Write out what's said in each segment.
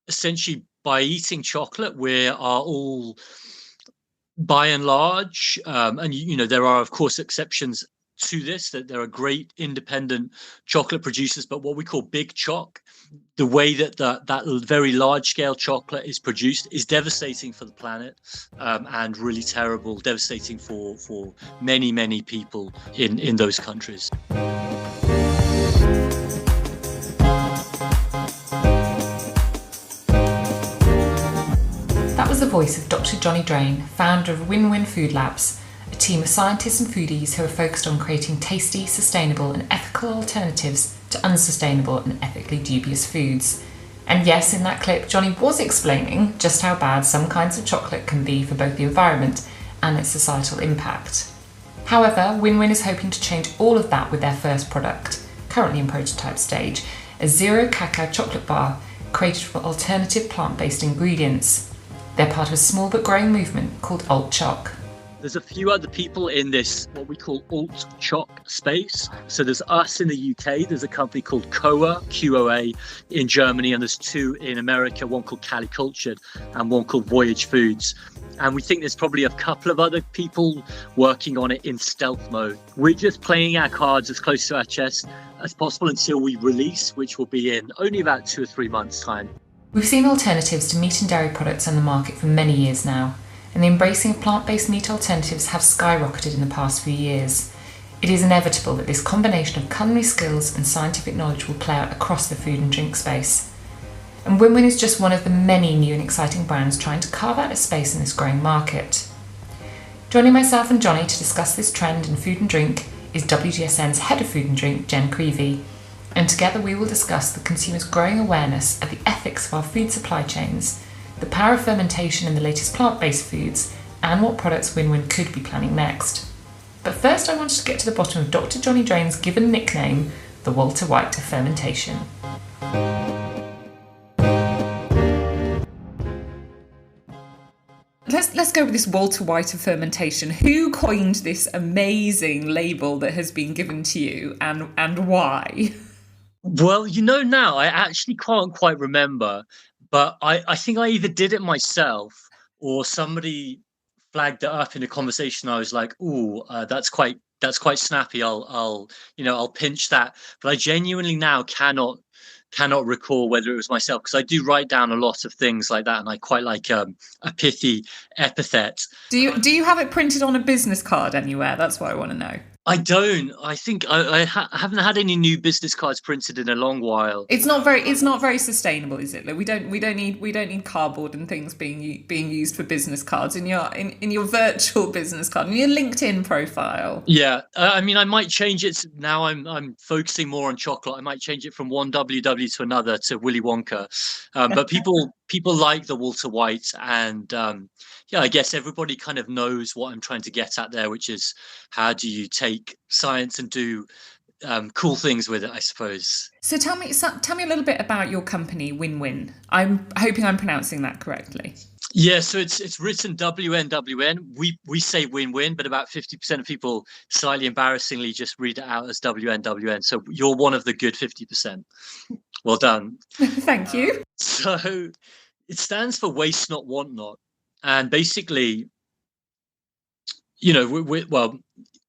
essentially by eating chocolate, we are all, by and large, and there are of course exceptions to this, that there are great independent chocolate producers, but what we call big choc, the way that that very large scale chocolate is produced is devastating for the planet, and really terrible, devastating for many people in those countries. That was the voice of Dr. Johnny Drain, founder of WNWN Food Labs, a team of scientists and foodies who are focused on creating tasty, sustainable and ethical alternatives to unsustainable and ethically dubious foods. And yes, in that clip, Johnny was explaining just how bad some kinds of chocolate can be for both the environment and its societal impact. However, WNWN is hoping to change all of that with their first product, currently in prototype stage, a zero-cacao chocolate bar created from alternative plant-based ingredients. They're part of a small but growing movement called Alt-Choc. There's a few other people in this, what we call Alt-Choc space. So there's us in the UK, there's a company called QOA, QOA in Germany, and there's two in America, one called Cali Cultured and one called Voyage Foods. And we think there's probably a couple of other people working on it in stealth mode. We're just playing our cards as close to our chest as possible until we release, which will be in only about 2 or 3 months' time. We've seen alternatives to meat and dairy products on the market for many years now, and the embracing of plant-based meat alternatives have skyrocketed in the past few years. It is inevitable that this combination of culinary skills and scientific knowledge will play out across the food and drink space. And WNWN is just one of the many new and exciting brands trying to carve out a space in this growing market. Joining myself and Johnny to discuss this trend in food and drink is WGSN's Head of Food and Drink, Jen Creevy, and together we will discuss the consumers' growing awareness of the ethics of our food supply chains, the power of fermentation in the latest plant-based foods, and what products WNWN could be planning next. But first I wanted to get to the bottom of Dr. Johnny Drain's given nickname, the Walter White of Fermentation. Let's go with this Walter White of Fermentation. Who coined this amazing label that has been given to you, and why? Well, now I actually can't quite remember, but I think I either did it myself or somebody flagged it up in a conversation. I was like, "Ooh, that's quite snappy. I'll pinch that." But I genuinely now cannot recall whether it was myself, because I do write down a lot of things like that, and I quite like a pithy epithet. Do you have it printed on a business card anywhere? That's what I want to know. I don't. I think I haven't had any new business cards printed in a long while. It's not very sustainable, is it? Like, we don't need cardboard and things being used for business cards in your virtual business card, in your LinkedIn profile. Yeah, I mean, I might change it now. I'm focusing more on chocolate. I might change it from one WW to another to Willy Wonka. But people like the Walter White, and yeah, I guess everybody kind of knows what I'm trying to get at there, which is how do you take science and do cool things with it, I suppose. So tell me a little bit about your company, WNWN. I'm hoping I'm pronouncing that correctly. Yeah, so it's written WNWN. We say win-win, but about 50% of people slightly embarrassingly just read it out as WNWN. So you're one of the good 50%. Well done. Thank you. So it stands for waste not, want not. And basically, well,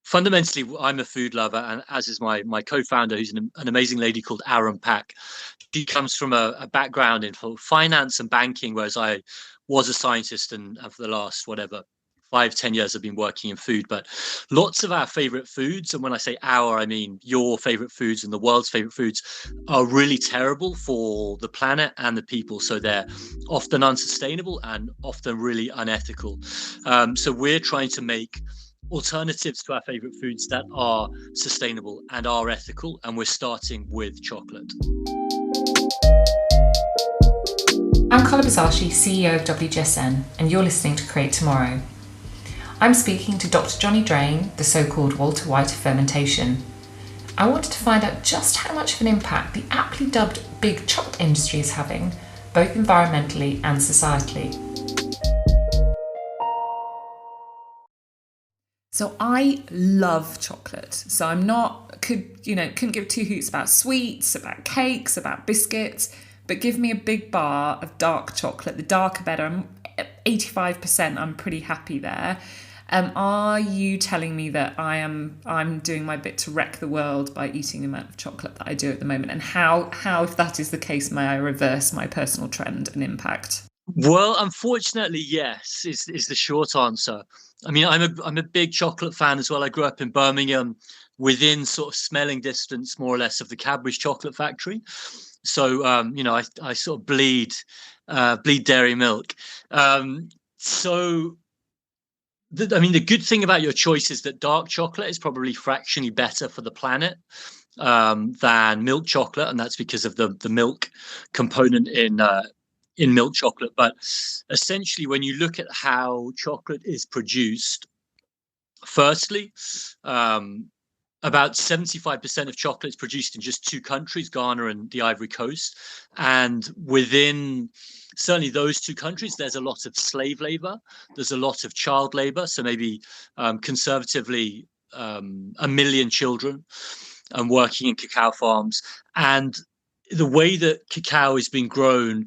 fundamentally, I'm a food lover, and as is my co-founder, who's an amazing lady called Aaron Pack. She comes from a background in finance and banking, whereas I was a scientist, and for the last 5-10 years I've been working in food. But lots of our favorite foods, and when I say our, I mean your favorite foods and the world's favorite foods, are really terrible for the planet and the people. So they're often unsustainable and often really unethical. So we're trying to make alternatives to our favorite foods that are sustainable and are ethical, and we're starting with chocolate. I'm Carla Buzasi, CEO of WGSN, and you're listening to Create Tomorrow. I'm speaking to Dr. Johnny Drain, the so-called Walter White of Fermentation. I wanted to find out just how much of an impact the aptly dubbed big chocolate industry is having, both environmentally and societally. So I love chocolate. So couldn't give two hoots about sweets, about cakes, about biscuits. but give me a big bar of dark chocolate. The darker better. I'm 85%. I'm pretty happy there. Are you telling me that I'm doing my bit to wreck the world by eating the amount of chocolate that I do at the moment? And how if that is the case, may I reverse my personal trend and impact? Well, unfortunately, yes, is the short answer. I mean, I'm a big chocolate fan as well. I grew up in Birmingham, within sort of smelling distance, more or less, of the Cadbury's chocolate factory. So, I sort of bleed dairy milk. So, the good thing about your choice is that dark chocolate is probably fractionally better for the planet than milk chocolate, and that's because of the milk component in milk chocolate. But essentially, when you look at how chocolate is produced, firstly, about 75% of chocolate is produced in just two countries, Ghana and the Ivory Coast. And within certainly those two countries, there's a lot of slave labor. There's a lot of child labor. So maybe conservatively, 1 million children working in cacao farms. And the way that cacao is being grown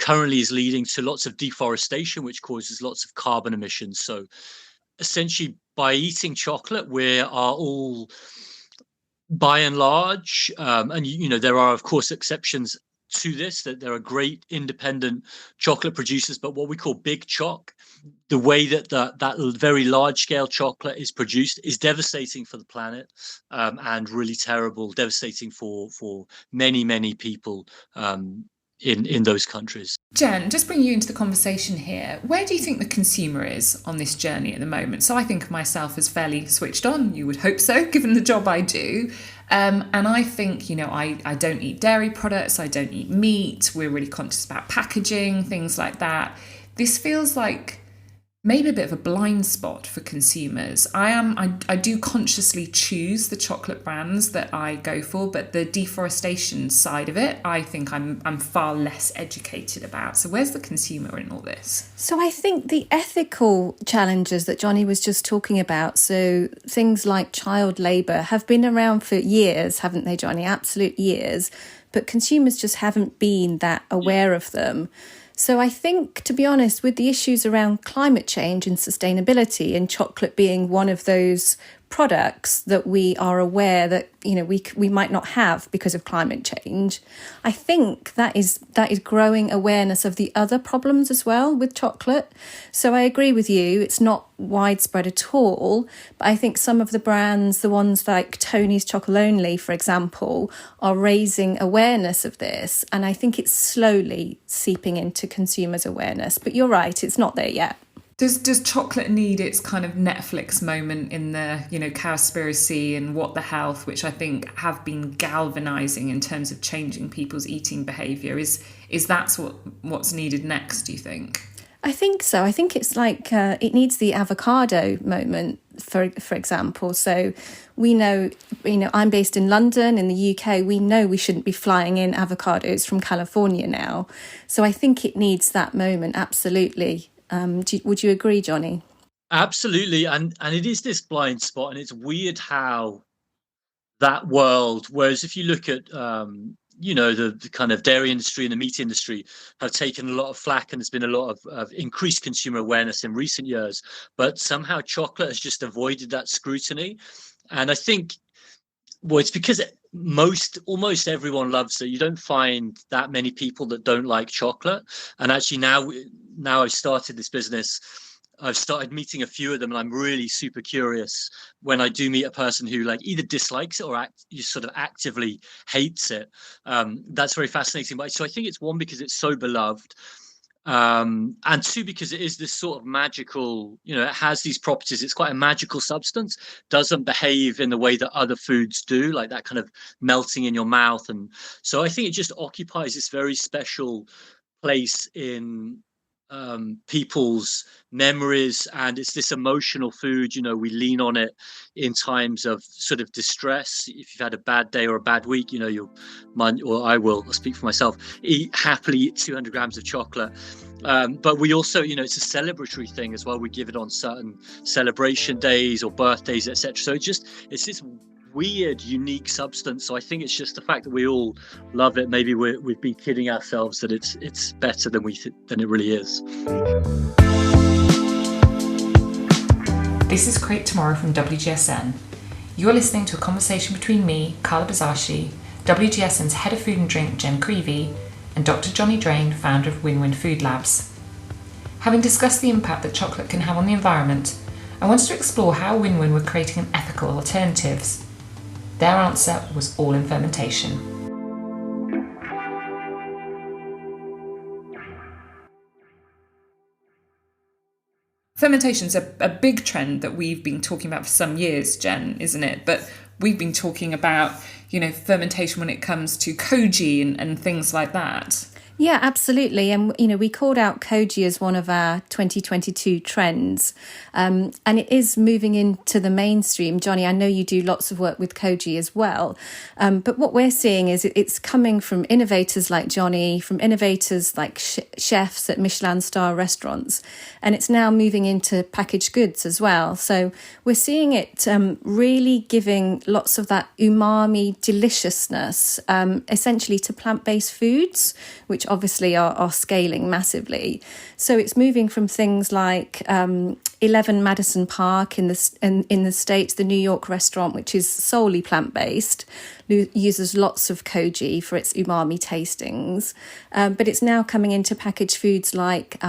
currently is leading to lots of deforestation, which causes lots of carbon emissions. So essentially, by eating chocolate, we are all, by and large, and there are of course exceptions to this, that there are great independent chocolate producers, but what we call big choc, the way that that very large scale chocolate is produced is devastating for the planet, and really terrible, devastating for many people in those countries. Jen, just bring you into the conversation here. Where do you think the consumer is on this journey at the moment? So I think of myself as fairly switched on. You would hope so, given the job I do. And I think, I don't eat dairy products. I don't eat meat. We're really conscious about packaging, things like that. This feels like maybe a bit of a blind spot for consumers. I do consciously choose the chocolate brands that I go for, but the deforestation side of it, I think I'm far less educated about. So where's the consumer in all this? So I think the ethical challenges that Johnny was just talking about, so things like child labour, have been around for years, haven't they, Johnny? Absolute years. But consumers just haven't been that aware of them. So I think, to be honest, with the issues around climate change and sustainability, and chocolate being one of those products that we are aware that we might not have because of climate change, I think that is growing awareness of the other problems as well with chocolate. So I agree with you, it's not widespread at all, but I think some of the brands, the ones like Tony's Chocolonely, for example, are raising awareness of this, and I think it's slowly seeping into consumers' awareness. But you're right, it's not there yet. Does chocolate need its kind of Netflix moment in the, Cowspiracy and What the Health, which I think have been galvanizing in terms of changing people's eating behaviour? Is that what's needed next, do you think? I think so. I think it's like it needs the avocado moment, for example. So we know, I'm based in London, in the UK. We know we shouldn't be flying in avocados from California now. So I think it needs that moment, absolutely. Would you agree, Johnny? Absolutely, and it is this blind spot, and it's weird how that world. Whereas if you look at the kind of dairy industry and the meat industry have taken a lot of flack, and there's been a lot of increased consumer awareness in recent years, but somehow chocolate has just avoided that scrutiny, and I think. Well, it's because almost everyone loves it. You don't find that many people that don't like chocolate. And actually now I've started this business, I've started meeting a few of them, and I'm really super curious when I do meet a person who either dislikes it or sort of actively hates it. That's very fascinating. So I think it's one, because it's so beloved. And two, because it is this sort of magical, it has these properties. It's quite a magical substance, doesn't behave in the way that other foods do, like that kind of melting in your mouth. And so I think it just occupies this very special place in people's memories, and it's this emotional food. We lean on it in times of sort of distress. If you've had a bad day or a bad week, I'll speak for myself, happily eat 200 grams of chocolate. But we also, it's a celebratory thing as well. We give it on certain celebration days or birthdays, etc. So it's this weird, unique substance. So I think it's just the fact that we all love it. Maybe we've been kidding ourselves that it's better than than it really is. This is Create Tomorrow from WGSN. You're listening to a conversation between me, Carla Buzasi, WGSN's Head of Food and Drink, Jen Creevy, and Dr. Johnny Drain, founder of WNWN Food Labs. Having discussed the impact that chocolate can have on the environment, I wanted to explore how WNWN were creating an ethical alternatives. Their answer was all in fermentation. Fermentation's a big trend that we've been talking about for some years, Jen, isn't it? But we've been talking about, fermentation when it comes to koji and things like that. Yeah, absolutely. And, we called out koji as one of our 2022 trends. And it is moving into the mainstream. Johnny, I know you do lots of work with koji as well. But what we're seeing is it's coming from innovators like Johnny, from innovators like chefs at Michelin star restaurants. And it's now moving into packaged goods as well. So we're seeing it really giving lots of that umami deliciousness, essentially to plant-based foods, which obviously are scaling massively. So it's moving from things like 11 Madison Park in the States, the New York restaurant, which is solely plant-based, uses lots of koji for its umami tastings. But it's now coming into packaged foods like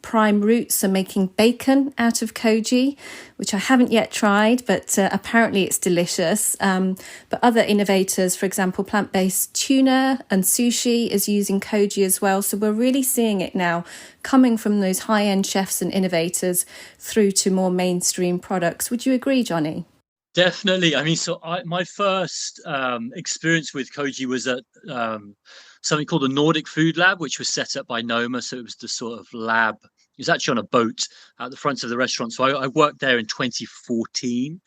Prime Roots are making bacon out of koji, which I haven't yet tried, but apparently it's delicious. But other innovators, for example, plant-based tuna and sushi is using koji as well. So we're really seeing it now coming from those high-end chefs and innovators through to more mainstream products. Would you agree, Johnny? Definitely. I mean, my first experience with koji was at something called the Nordic Food Lab, which was set up by Noma. So it was the sort of lab. It was actually on a boat at the front of the restaurant. So I worked there in 2014,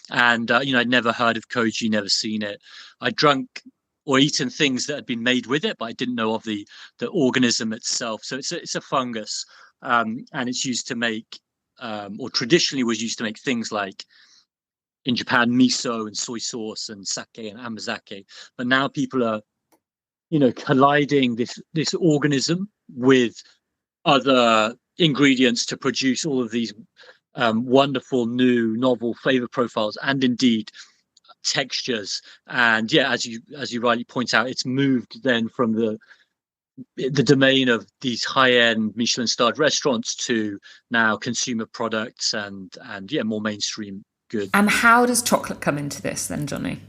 and I'd never heard of koji, never seen it. I drunk or eaten things that had been made with it, but I didn't know of the organism itself. So it's a fungus, and it's used to make, or traditionally was used to make things like, in Japan, miso and soy sauce and sake and amazake. But now people are, colliding this organism with other ingredients to produce all of these wonderful new novel flavor profiles and indeed textures. And yeah, as you rightly point out, it's moved then from the domain of these high-end Michelin starred restaurants to now consumer products and more mainstream goods. And how does chocolate come into this then, Johnny?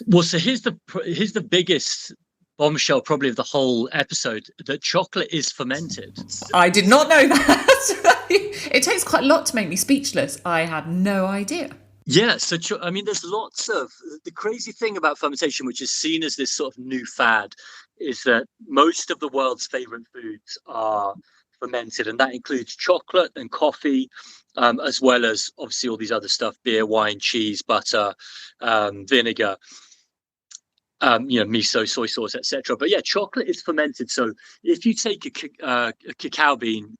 Well, so here's the biggest bombshell probably of the whole episode, that chocolate is fermented. I did not know that. It takes quite a lot to make me speechless. I had no idea. Yeah, so there's lots of, the crazy thing about fermentation, which is seen as this sort of new fad, is that most of the world's favorite foods are fermented, and that includes chocolate and coffee, as well as obviously all these other stuff: beer, wine, cheese, butter, vinegar, miso, soy sauce, etc. But yeah, chocolate is fermented. So if you take a cacao bean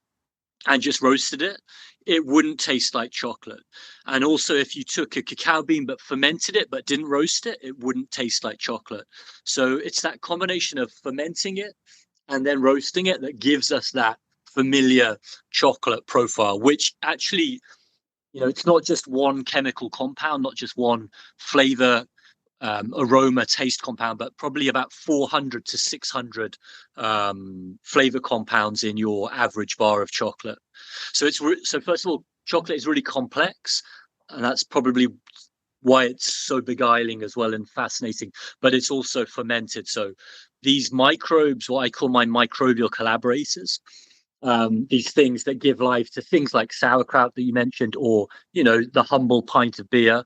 and just roasted it, it wouldn't taste like chocolate. And also, if you took a cacao bean but fermented it but didn't roast it, it wouldn't taste like chocolate. So it's that combination of fermenting it and then roasting it that gives us that familiar chocolate profile, which actually, it's not just one chemical compound, not just one flavor, aroma, taste compound, but probably about 400 to 600 flavor compounds in your average bar of chocolate. So so first of all, chocolate is really complex, and that's probably why it's so beguiling as well and fascinating. But it's also fermented. So these microbes, what I call my microbial collaborators, these things that give life to things like sauerkraut that you mentioned, or the humble pint of beer,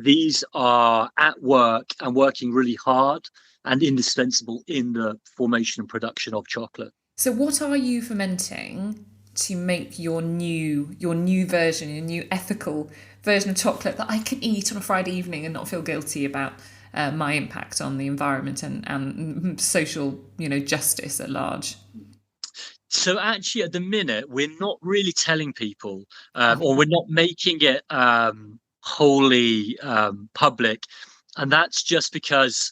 these are at work and working really hard and indispensable in the formation and production of chocolate. So what are you fermenting to make your new version, your new ethical version of chocolate that I can eat on a Friday evening and not feel guilty about my impact on the environment and social justice at large? So actually, at the minute, we're not really telling people, or we're not making it wholly public, and that's just because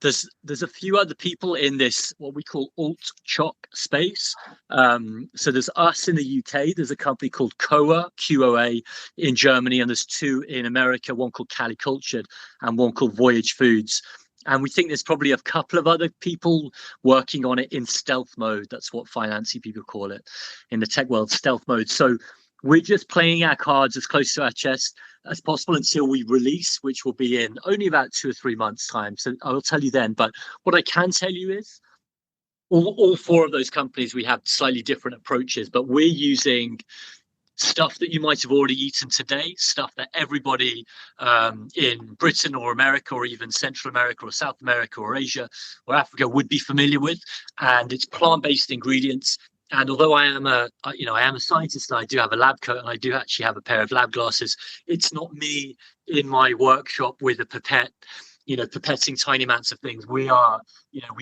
there's a few other people in this what we call Alt-Choc space. So there's us in the UK. There's a company called QOA in Germany, and there's two in America. One called Cali Cultured and one called Voyage Foods. And we think there's probably a couple of other people working on it in stealth mode. That's what financy people call it in the tech world, stealth mode. So we're just playing our cards as close to our chest as possible until we release, which will be in only about 2 or 3 months' time. So I will tell you then. But what I can tell you is all four of those companies, we have slightly different approaches, but we're using stuff that you might have already eaten today, stuff that everybody in Britain or America or even Central America or South America or Asia or Africa would be familiar with. And it's plant-based ingredients. And although I am a scientist, and I do have a lab coat, and I do actually have a pair of lab glasses, it's not me in my workshop with a pipette, pipetting tiny amounts of things. We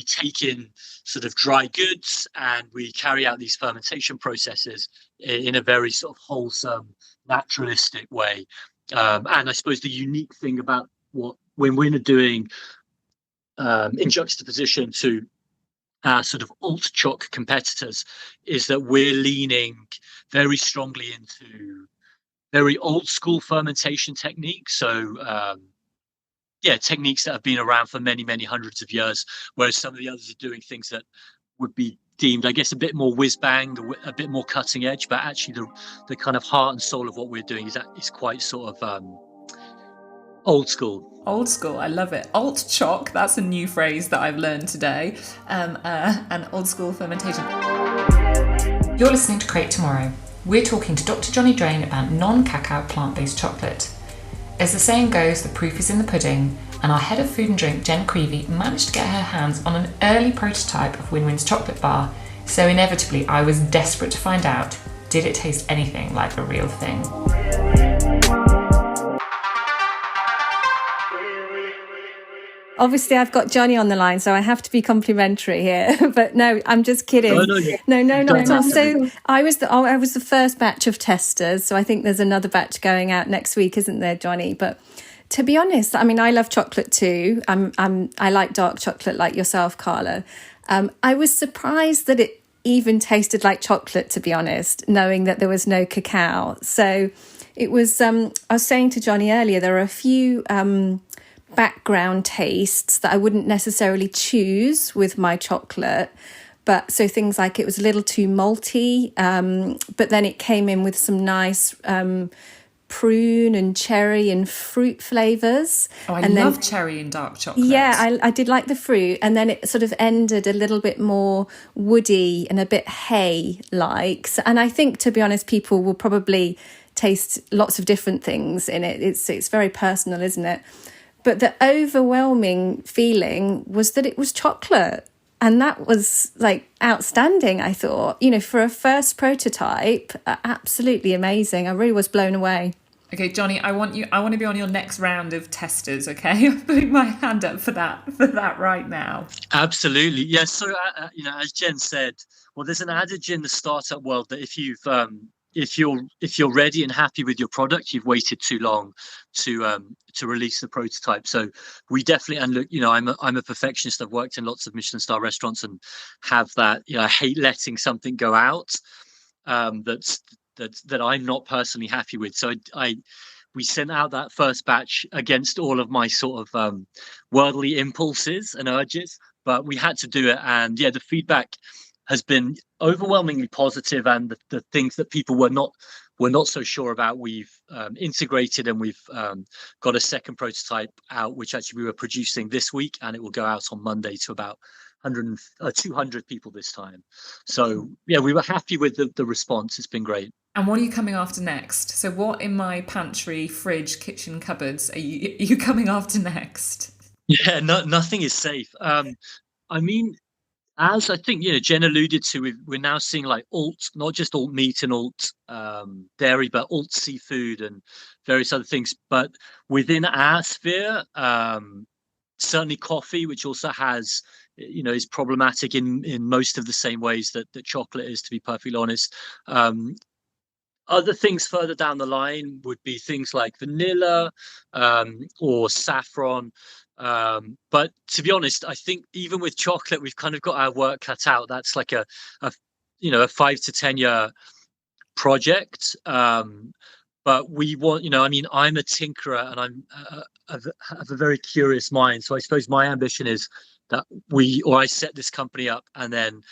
take in sort of dry goods and we carry out these fermentation processes in a very sort of wholesome, naturalistic way. And I suppose the unique thing about when we're doing in juxtaposition to our sort of Alt-Choc competitors is that we're leaning very strongly into very old school fermentation techniques. So techniques that have been around for many, many hundreds of years, whereas some of the others are doing things that would be deemed, I guess, a bit more whiz bang, a bit more cutting edge, but actually the kind of heart and soul of what we're doing is quite sort of old school. Old school, I love it. Alt-Choc, that's a new phrase that I've learned today. And old school fermentation. You're listening to Create Tomorrow. We're talking to Dr. Johnny Drain about non-cacao plant-based chocolate. As the saying goes, the proof is in the pudding, and our head of food and drink, Jen Creevy, managed to get her hands on an early prototype of WNWN's chocolate bar, so inevitably I was desperate to find out, did it taste anything like the real thing? Obviously, I've got Johnny on the line, so I have to be complimentary here. But no, I'm just kidding. No, not at all. So I was the first batch of testers. So I think there's another batch going out next week, isn't there, Johnny? But to be honest, I mean, I love chocolate too. I like dark chocolate, like yourself, Carla. I was surprised that it even tasted like chocolate, to be honest, knowing that there was no cacao. So it was. I was saying to Johnny earlier, there are a few background tastes that I wouldn't necessarily choose with my chocolate, but so things like it was a little too malty, but then it came in with some nice prune and cherry and fruit flavors. Oh, I love cherry and dark chocolate. Yeah, I did like the fruit, and then it sort of ended a little bit more woody and a bit hay-like. And I think, to be honest, people will probably taste lots of different things in it. It's very personal, isn't it? But the overwhelming feeling was that it was chocolate. And that was like outstanding, I thought. For a first prototype, absolutely amazing. I really was blown away. Okay, Johnny, I want to be on your next round of testers, okay? I'm putting my hand up for that right now. Absolutely. Yes. So, as Jen said, well, there's an adage in the startup world that if you're ready and happy with your product, you've waited too long to release the prototype. So we definitely, and look, I'm a perfectionist. I've worked in lots of Michelin star restaurants and have that. I hate letting something go out that I'm not personally happy with. So we sent out that first batch against all of my sort of worldly impulses and urges, but we had to do it. And the feedback has been overwhelmingly positive, and the things that people were not so sure about, we've integrated, and we've got a second prototype out, which actually we were producing this week, and it will go out on Monday to about 200 people this time. So we were happy with the response. It's been great. And what are you coming after next? So what in my pantry, fridge, kitchen cupboards are you coming after next? Yeah, nothing is safe. I mean, as I think Jen alluded to, we're now seeing like not just alt meat and alt dairy, but alt seafood and various other things. But within our sphere, certainly coffee, which also has is problematic in most of the same ways that chocolate is, to be perfectly honest. Other things further down the line would be things like vanilla, or saffron. But to be honest, I think even with chocolate, we've kind of got our work cut out. That's like a 5 to 10 year project. But we want, I mean, I'm a tinkerer and have a very curious mind. So I suppose my ambition is that I set this company up, and then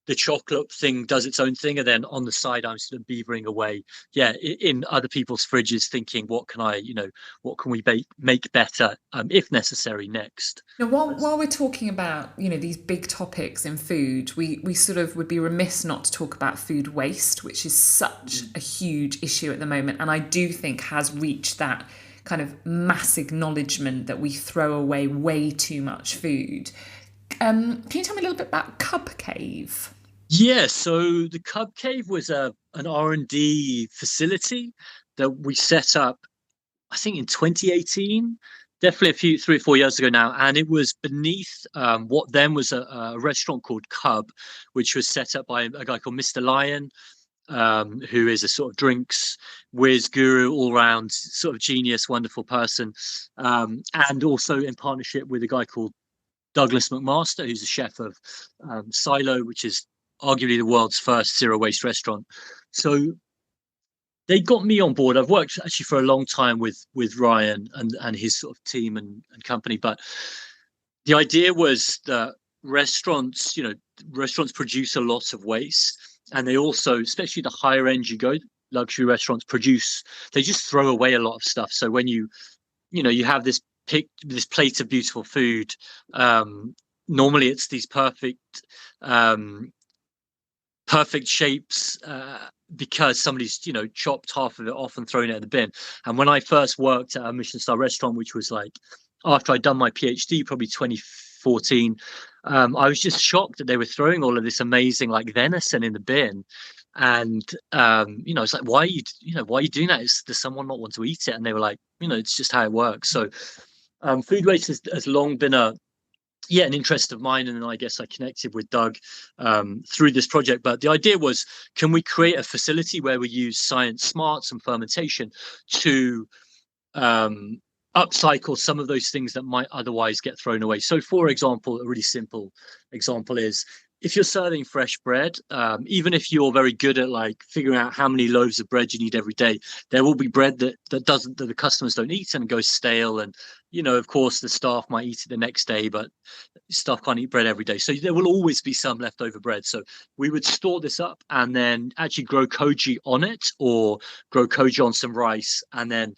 the chocolate thing does its own thing, and then on the side I'm sort of beavering away, in other people's fridges, thinking what can we make better, if necessary, next. Now, while we're talking about these big topics in food, we sort of would be remiss not to talk about food waste, which is such a huge issue at the moment, and I do think has reached that kind of mass acknowledgement that we throw away way too much food. Can you tell me a little bit about Cub Cave? Yeah, so the Cub Cave was an R&D facility that we set up, I think, in 2018, definitely 3 or 4 years ago now. And it was beneath what then was a restaurant called Cub, which was set up by a guy called Mr. Lion, who is a sort of drinks whiz guru, all-round sort of genius, wonderful person. And also in partnership with a guy called Douglas McMaster, who's a chef of Silo, which is arguably the world's first zero-waste restaurant. So they got me on board. I've worked actually for a long time with Ryan and his sort of team and company. But the idea was that restaurants produce a lot of waste. And they also, especially the higher end you go, luxury restaurants they just throw away a lot of stuff. So when you have this plate of beautiful food, normally it's these perfect shapes, because somebody's chopped half of it off and thrown it in the bin. And when I first worked at a Michelin star restaurant, which was like after I'd done my PhD, probably 2014, I was just shocked that they were throwing all of this amazing like venison in the bin. And it's like, why are you doing that? Does someone not want to eat it? And they were like, it's just how it works. So food waste has long been an interest of mine, and then I guess I connected with Doug through this project. But the idea was, can we create a facility where we use science smarts and fermentation to upcycle some of those things that might otherwise get thrown away? So, for example, a really simple example is, if you're serving fresh bread, even if you're very good at like figuring out how many loaves of bread you need every day, there will be bread that the customers don't eat and goes stale. And, of course, the staff might eat it the next day, but staff can't eat bread every day. So there will always be some leftover bread. So we would store this up and then actually grow koji on it, or grow koji on some rice, and then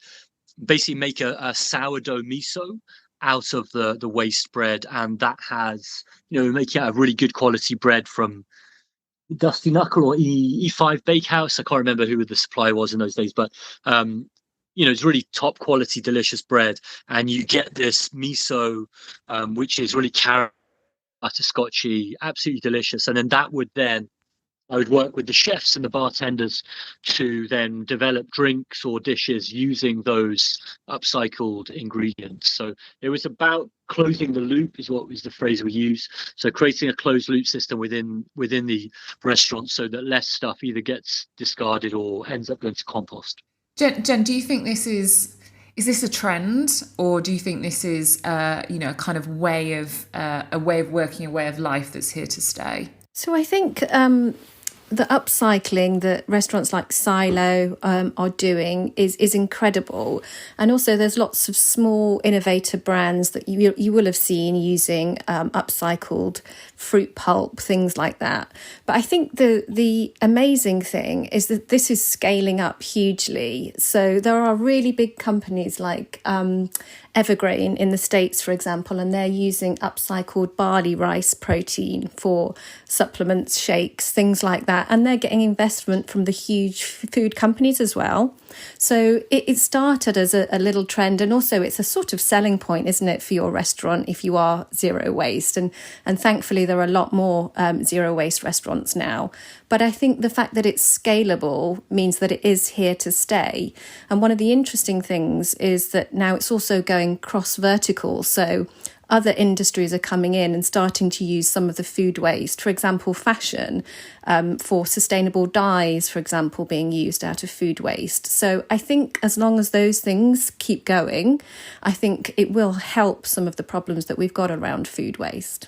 basically make a sourdough miso out of the waste bread. And that has, making out a really good quality bread from Dusty Knuckle or E5 Bakehouse. I can't remember who the supplier was in those days, but it's really top quality, delicious bread. And you get this miso, which is really carrot butterscotchy, absolutely delicious. And then I would work with the chefs and the bartenders to then develop drinks or dishes using those upcycled ingredients. So it was about closing the loop, is what was the phrase we use. So creating a closed loop system within the restaurant, so that less stuff either gets discarded or ends up going to compost. Jen, do you think this is this a trend, or do you think this is a kind of way of working, a way of life that's here to stay? So I think the upcycling that restaurants like Silo are doing is incredible. And also there's lots of small innovator brands that you will have seen using upcycled fruit pulp, things like that. But I think the amazing thing is that this is scaling up hugely. So there are really big companies like Evergreen in the States, for example, and they're using upcycled barley rice protein for supplements, shakes, things like that. And they're getting investment from the huge food companies as well. So it started as a little trend, and also it's a sort of selling point, isn't it, for your restaurant if you are zero waste. And thankfully there are a lot more zero waste restaurants now. But I think the fact that it's scalable means that it is here to stay. And one of the interesting things is that now it's also going cross-vertical. So other industries are coming in and starting to use some of the food waste. For example, fashion, for sustainable dyes, for example, being used out of food waste. So I think as long as those things keep going, I think it will help some of the problems that we've got around food waste.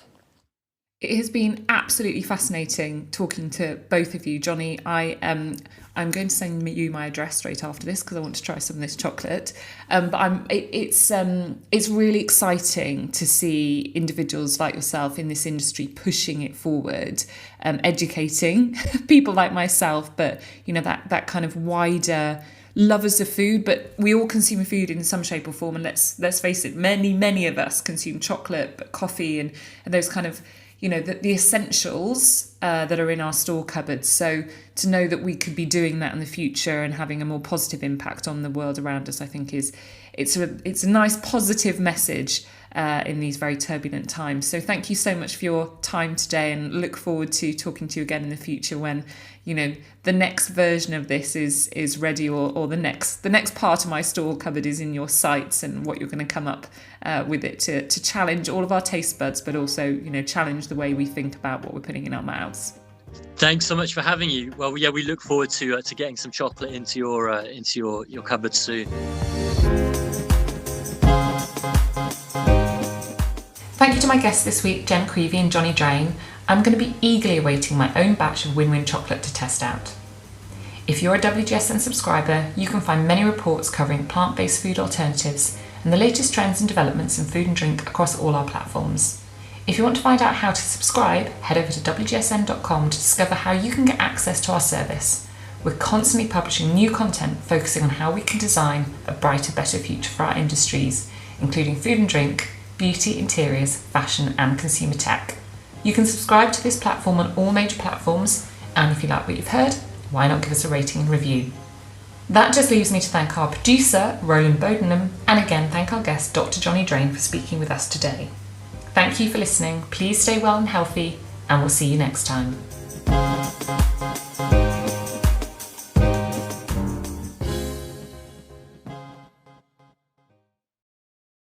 It has been absolutely fascinating talking to both of you. Johnny, I'm going to send you my address straight after this because I want to try some of this chocolate. But it's really exciting to see individuals like yourself in this industry pushing it forward, educating people like myself, but that kind of wider lovers of food. But we all consume food in some shape or form, and let's face it, many of us consume chocolate, but coffee and those kind of the essentials that are in our store cupboards. So to know that we could be doing that in the future and having a more positive impact on the world around us, I think it's a nice positive message in these very turbulent times. So thank you so much for your time today, and look forward to talking to you again in the future when the next version of this is ready, or the next part of my store cupboard is in your sights, and what you're going to come up with it to challenge all of our taste buds, but also challenge the way we think about what we're putting in our mouths. Thanks so much for having you. Well, yeah, we look forward to getting some chocolate into your cupboard soon. Thank you to my guests this week, Jen Creevy and Johnny Drain. I'm going to be eagerly awaiting my own batch of WNWN chocolate to test out. If you're a WGSN subscriber, you can find many reports covering plant-based food alternatives and the latest trends and developments in food and drink across all our platforms. If you want to find out how to subscribe, head over to WGSN.com to discover how you can get access to our service. We're constantly publishing new content focusing on how we can design a brighter, better future for our industries, including food and drink, beauty, interiors, fashion and consumer tech. You can subscribe to this platform on all major platforms, and if you like what you've heard, why not give us a rating and review? That just leaves me to thank our producer, Roland Bodenham, and again thank our guest, Dr. Johnny Drain, for speaking with us today. Thank you for listening, please stay well and healthy, and we'll see you next time.